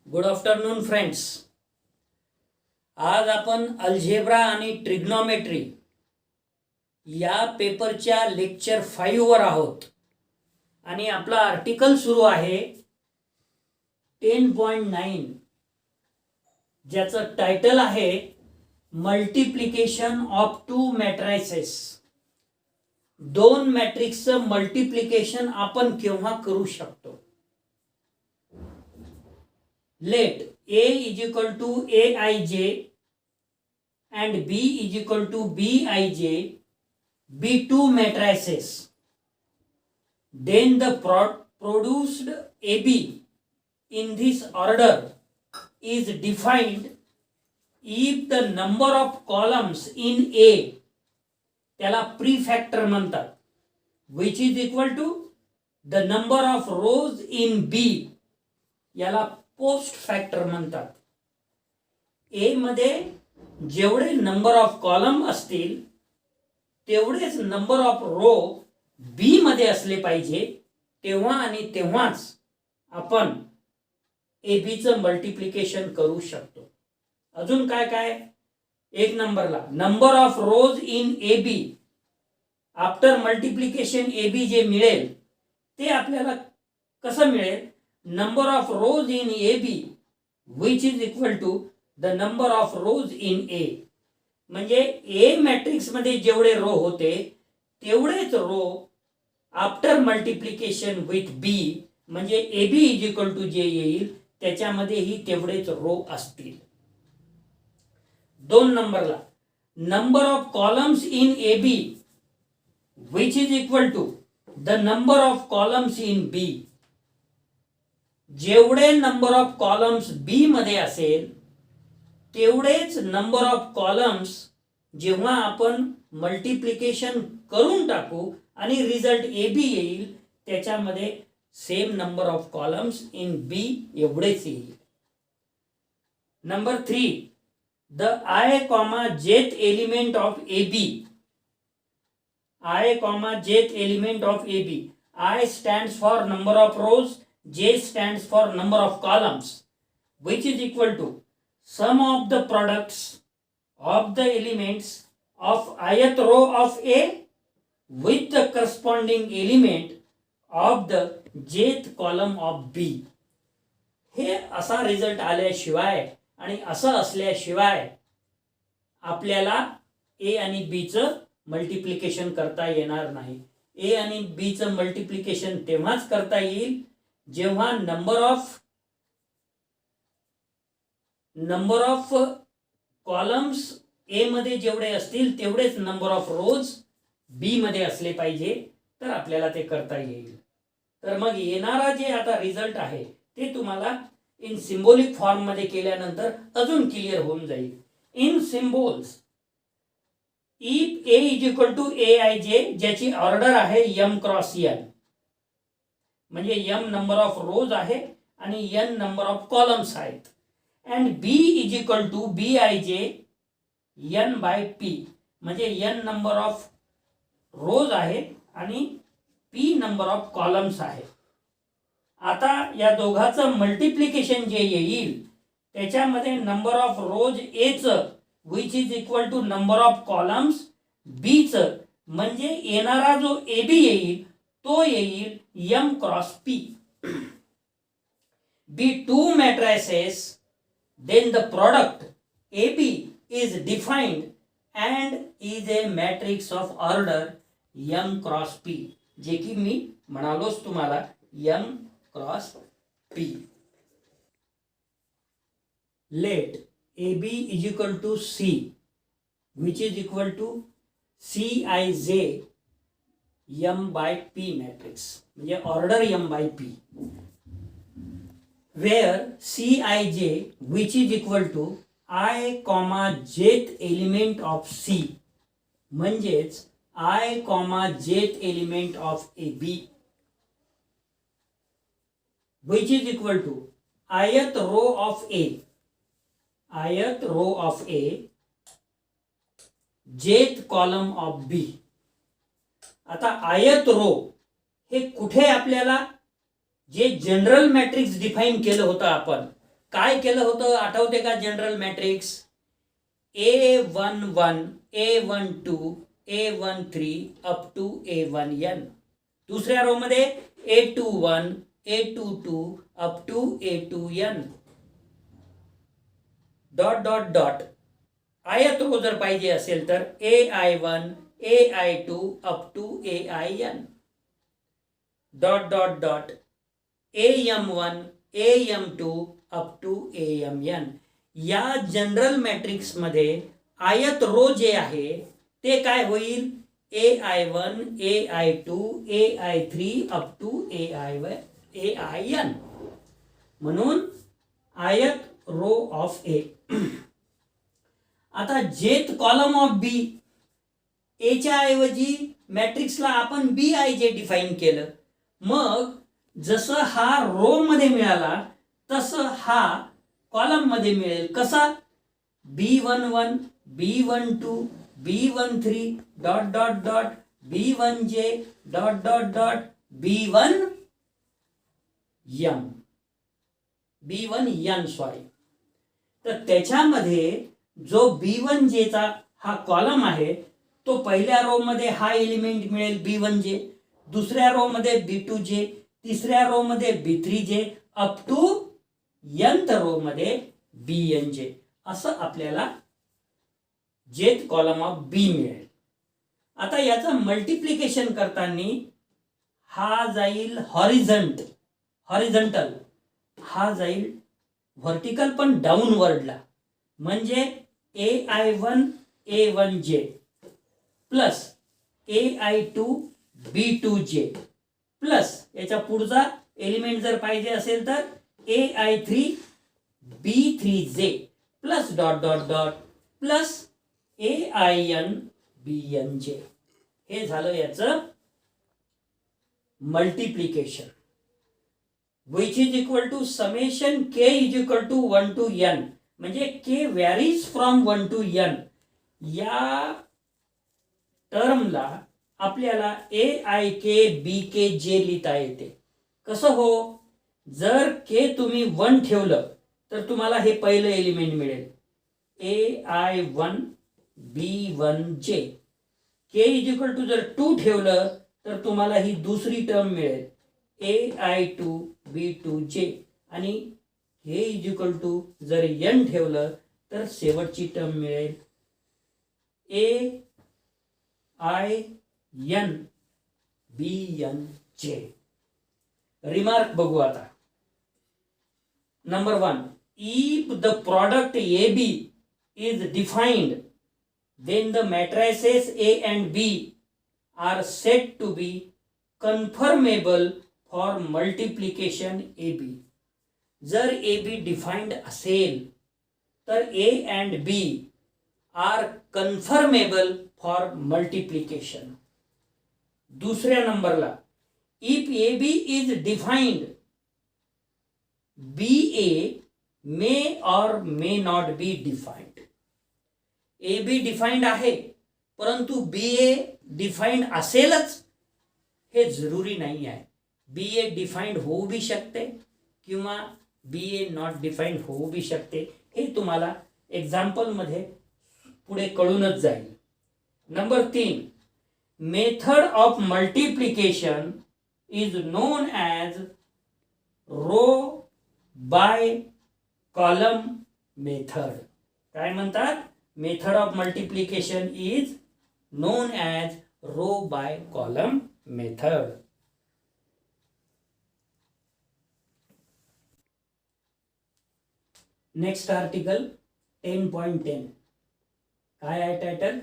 Good afternoon friends. आज आपण algebra आणि ट्रिग्नॉमेट्री या पेपरच्या लेक्चर 5 वर आहोत आणि आपला आर्टिकल सुरू आहे 10.9 ज्याचं टायटल आहे मल्टिप्लिकेशन ऑफ टू मॅट्रिसेस. दोन मॅट्रिक्सचं मल्टिप्लिकेशन आपण केव्हा करू शकतो. Let A is equal to Aij and B is equal to Bij be two matrices. Then the produced AB in this order is defined if the number of columns in A त्याला prefactor म्हणतात which is equal to the number of rows in B याला post factor म्हणतात. ए मध्ये जेवढे number of column असतील तेवढेच number of row B मध्ये असले पाहिजे. तेव्हा आणि तेव्हाच आपण ए बीचं मल्टिप्लिकेशन करू शकतो. अजून काय काय. एक नंबरला number of rows in A B after multiplication A B जे मिळेल ते आपल्याला कसं मिळेल. number of rows in AB which is equal to the number of rows in A. म्हणजे A मॅट्रिक्स मध्ये जेवढे रो होते तेवढेच रो आफ्टर मल्टिप्लिकेशन विथ B म्हणजे AB इज इक्वल टू जे येईल त्याच्यामध्येही तेवढेच रो असतील. दोन नंबरला number of columns in AB which is equal to the number of columns in B. जेवढे नंबर ऑफ कॉलम्स बी मध्ये असेल तेवढेच नंबर ऑफ कॉलम्स जेव्हा आपण मल्टिप्लिकेशन करून टाकू आणि रिझल्ट ए बी येईल त्याच्यामध्ये same number of columns in B एवढेच येईल. Number 3 the i comma jth element of A B. I comma jth element of A B. I stands for number of rows. J stands for number of columns which is equal to sum of the products of the elements of ith row of A with the corresponding element of the jth column of B. हे असा result आल्याशिवाय आणि असं असल्याशिवाय आपल्याला A आणि B चं multiplication करता येणार नाही. A आणि B चं मल्टिप्लिकेशन तेव्हाच करता येईल जेव्हा नंबर ऑफ कॉलम्स ए मध्ये जेवढे असतील तेवढेच नंबर ऑफ रोज बी मध्ये असले पाहिजे तर आपल्याला ते करता येईल. तर मग येणारा जे आता रिझल्ट आहे ते तुम्हाला इन सिम्बॉलिक फॉर्म मध्ये केल्यानंतर अजून क्लिअर होऊन जाईल. In symbols if A is equal to A i j ज्याची ऑर्डर आहे एम क्रॉस एन म्हणजे एम नंबर ऑफ रोज आहे आणि एन नंबर ऑफ कॉलम्स आहेत. And B is equal to B i j n by p म्हणजे n number of rows आहे आणि P number of columns आहे. आता या दोघांचं मल्टिप्लिकेशन जे येईल त्याच्यामध्ये नंबर ऑफ रोज एचं which is equal to number of columns बीचं म्हणजे येणारा जो ए बी येईल तो येईल M cross P. Be two matrices, then the product AB is defined and is a matrix of order M cross P. जे की मी म्हणालोच तुम्हाला M cross P. Let AB is equal to C which is equal to Cij M by P matrix म्हणजे order M by P where Cij which is equal to I comma jth element of C म्हणजेच I comma jth element of AB which is equal to ith row of A jth column of B. आता आयत रो हे कुठे आपल्याला जे general matrix define केलं होतं आपण काय केलं होतं आठवते का? General matrix A11, A12, A13 up to A1n. दुसऱ्या रो मध्ये A21, A22 up to A2n. Dot dot dot. Ith row जर पाहिजे असेल तर AI1, AI2 up to AIN. Dot dot dot. AM1, AM2 up to AMN. या general matrix मध्ये ith रो जे आहे ते काय होईल? AI1, AI2, AI3 up to AIN. म्हणून आयत रो ऑफ ए. आता जेथ कॉलम ऑफ बी. एच्या ऐवजी मॅट्रिक्सला आपण BIJ डिफाइन केलं. मग जसं हा रो मध्ये मिळाला तसं हा कॉलम मध्ये मिळेल. कसा? B11, B12, B13 dot dot dot, B1J dot dot dot, B1N sorry. तर त्याच्यामध्ये जो B1J चा हा कॉलम आहे तो पहिल्या रो मध्ये हा एलिमेंट मिळेल B1J, दुसऱ्या रो मध्ये B2J, तिसऱ्या रो मध्ये B3J अप टू nth रो मध्ये BNJ. असं आपल्याला जेथ कॉलम ऑफ बी मिळेल. आता याचं मल्टिप्लिकेशन करताना हा जाईल हॉरिझॉन्टल, हा जाईल व्हर्टिकल पण डाऊनवर्डला. म्हणजे AI1 A1J plus AI2 B2J plus याच्या पुढचा एलिमेंट जर पाहिजे असेल तर AI3 B3J plus dot dot dot plus AIN BNJ. हे झालं याचं multiplication. which is equal to summation k is equal to 1 to n. म्हणजे k varies from 1 to n. या टर्मला आपल्याला AIK BKJ लिहिता येते. कसं हो? जर k तुम्ही 1 ठेवलं तर तुम्हाला हे पहिलं एलिमेंट मिळेल AI1 B1J. k is equal to जर 2 ठेवलं तर तुम्हाला ही दुसरी टर्म मिळेल AI2 B2J. आणि k is equal to जर n ठेवलं तर शेवटची टर्म मिळेल AIN BNJ. रिमार्क बघू आता. Number 1, if the product AB is defined then the matrices A and B are said to be conformable for multiplication AB. जर AB defined असेल तर A and B are conformable for multiplication. दुसऱ्या नंबरला if AB is defined BA may or may not be defined. AB defined आहे परंतु BA defined असेलच हे जरुरी नाही आहे. BA डिफाइंड होऊ भी शकते किंवा BA नॉट डिफाइंड होऊ भी शकते. हे तुम्हाला एक्झाम्पल मध्ये पुढे कळूनच जाईल. Number 3, method of multiplication is known as row by column method. काय म्हणतात? Method of multiplication is known as row by column method. Next article 10.10. काय आहे title?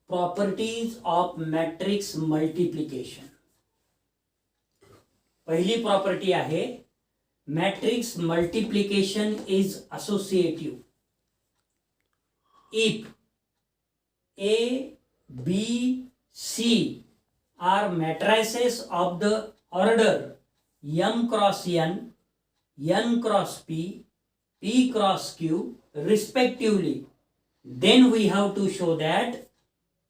Properties of matrix multiplication. पहिली प्रॉपर्टी आहे matrix multiplication is associative. If A, B, C are matrices of the order m cross n, n cross p, p cross q respectively, then we have to show that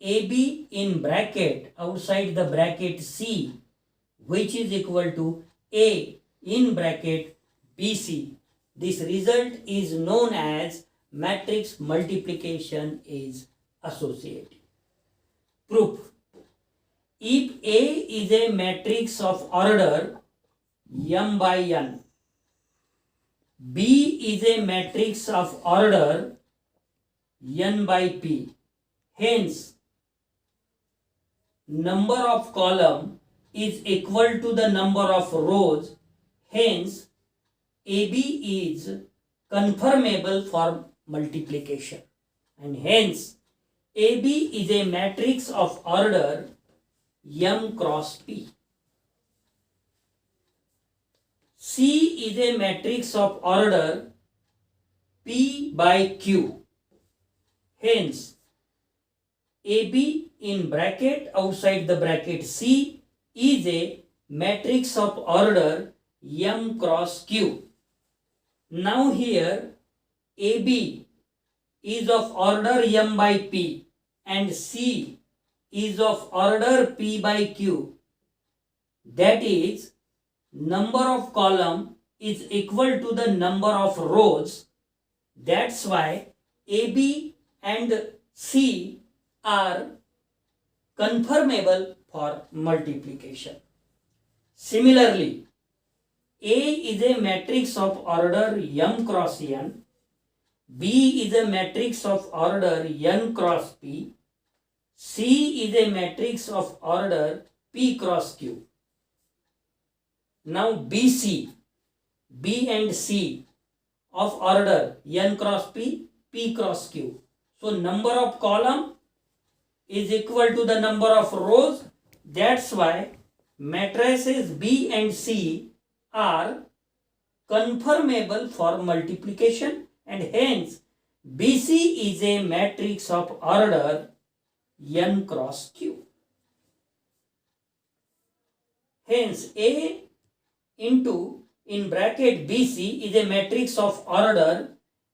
AB in bracket outside the bracket C which is equal to A in bracket BC This result is known as matrix multiplication is associative. Proof. If A is a matrix of order m by n, B is a matrix of order n by p, hence number of column is equal to the number of rows, hence AB is conformable for multiplication, and hence AB is a matrix of order m cross p. C is a matrix of order p by q, hence AB in bracket outside the bracket C is a matrix of order m cross q. Now here AB is of order m by p and C is of order p by q. That is, number of column is equal to the number of rows. That's why AB and C are conformable for multiplication. Similarly, A is a matrix of order m cross n, B is a matrix of order n cross p, C is a matrix of order p cross q. Now BC, B and C of order n cross p, p cross q. So number of column is equal to the number of rows. That's why matrices B and C are conformable for multiplication, and hence BC is a matrix of order n cross q. Hence A into in bracket BC is a matrix of order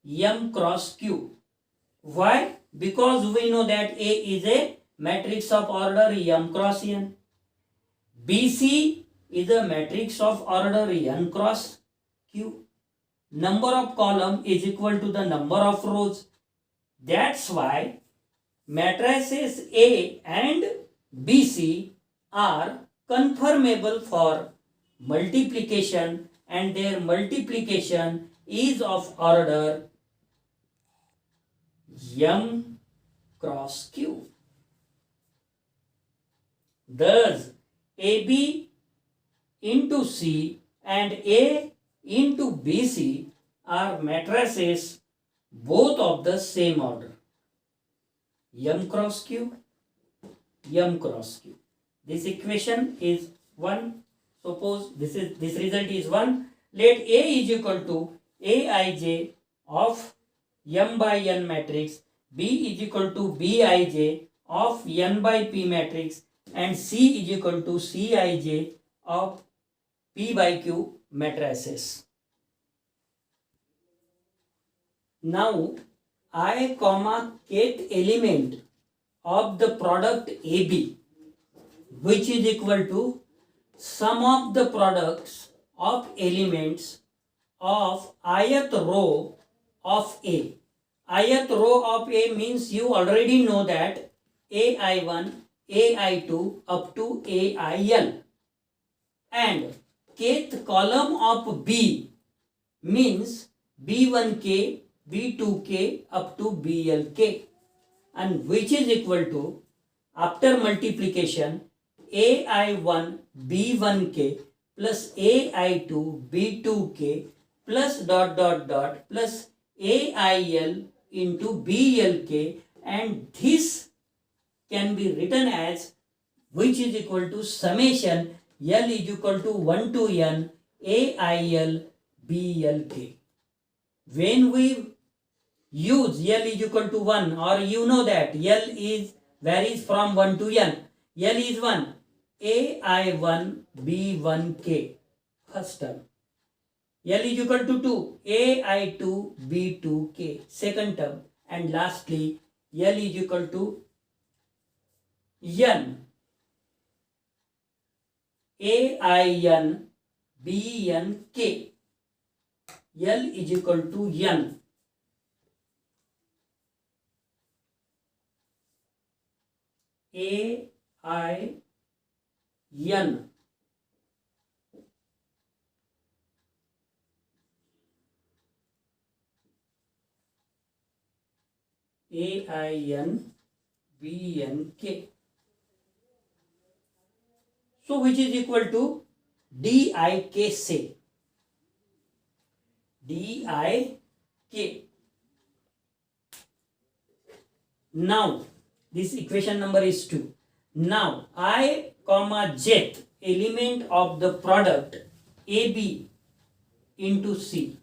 m cross q. Why? Because we know that A is a matrix of order m cross n. BC is a matrix of order n cross q. Number of column is equal to the number of rows. That's why matrices A and BC are conformable for multiplication, and their multiplication is of order m cross q. Thus, AB into C and A into BC are matrices both of the same order, m cross q, m cross q. This equation is 1. Suppose this result is 1. Let A is equal to Aij of m by n matrix, B is equal to Bij of n by p matrix, and C is equal to Cij of p by q matrices. Now I comma kth element of the product AB, which is equal to sum of the products of elements of ith row of A. Ith row of A means you already know that AI1, AI2 up to AIL, and kth column of B means B1K, B2K up to BLK, and which is equal to, after multiplication, AI1 B1K plus AI2 B2K plus dot dot dot plus AIL into BLK, and this can be written as, which is equal to summation L is equal to 1 to n AIL BLK. When we use L is equal to 1, or you know that L is varies from 1 to n, L is 1, AI1 B1K first term, L is equal to 2, AI2 B2K second term, and lastly L is equal to n AIN BNK. L is equal to N. A I N. AINBNK. So which is equal to DIK, say. DIK. Now this equation number is 2. Now I comma j element of the product AB into C,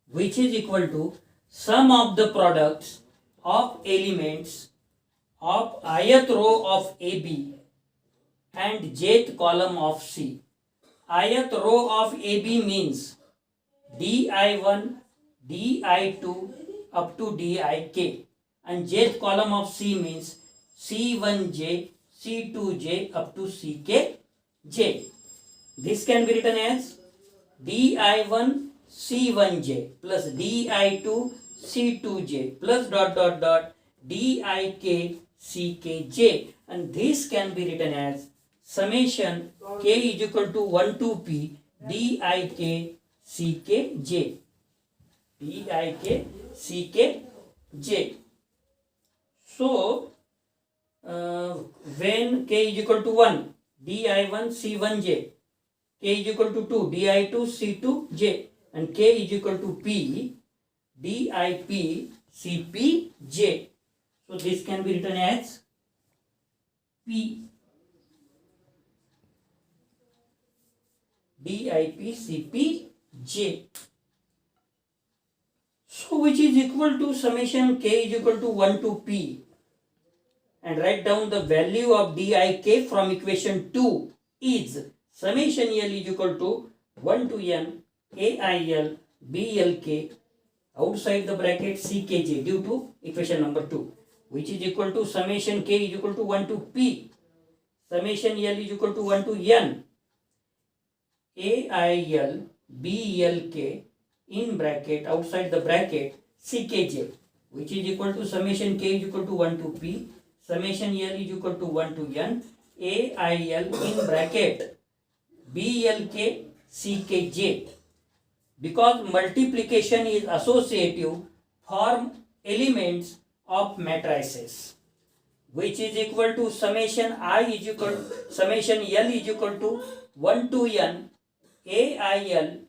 which is equal to sum of the products of elements of ith row of AB and jth column of C. Ith row of AB means DI1, DI2 up to DIK, and jth column of C means C1J, C2J up to CKJ. This can be written as DI1 C1J plus DI2 C2J plus DIK CKJ, and this can be written as summation K is equal to 1 to P DIK CKJ. DIK CKJ. So when K is equal to 1, DI1 C1J, K is equal to 2, DI2 C2J, and K is equal to P, DIP CPJ. So this can be written as P, DIP CPJ. So which is equal to summation K is equal to 1 to P, and write down the value of DIK from equation 2 is summation L is equal to 1 to N AIL BLK outside the bracket CKJ due to equation number 2, which is equal to summation K is equal to 1 to P, summation L is equal to 1 to N AIL BLK in bracket outside the bracket CKJ, which is equal to summation K is equal to 1 to P, summation L is equal to 1 to N AIL in bracket BLK CKJ. Because multiplication is associative, form elements of matrices, which is equal to summation L is equal to 1 to N AIL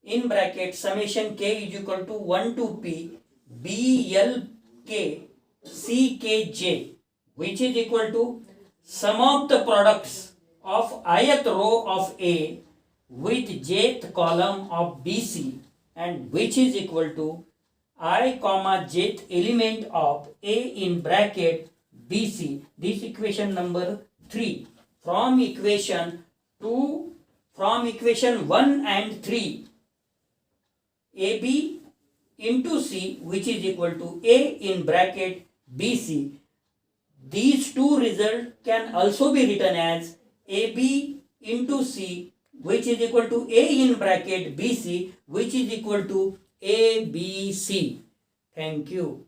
in bracket summation K is equal to 1 to P BLK CKJ, which is equal to sum of the products of ith row of A with jth column of BC, and which is equal to I comma jth element of A in bracket BC. This equation number 3. From equation 1 and 3, AB into C, which is equal to A in bracket BC. These two results can also be written as AB into C, which is equal to A in bracket BC, which is equal to ABC. Thank you.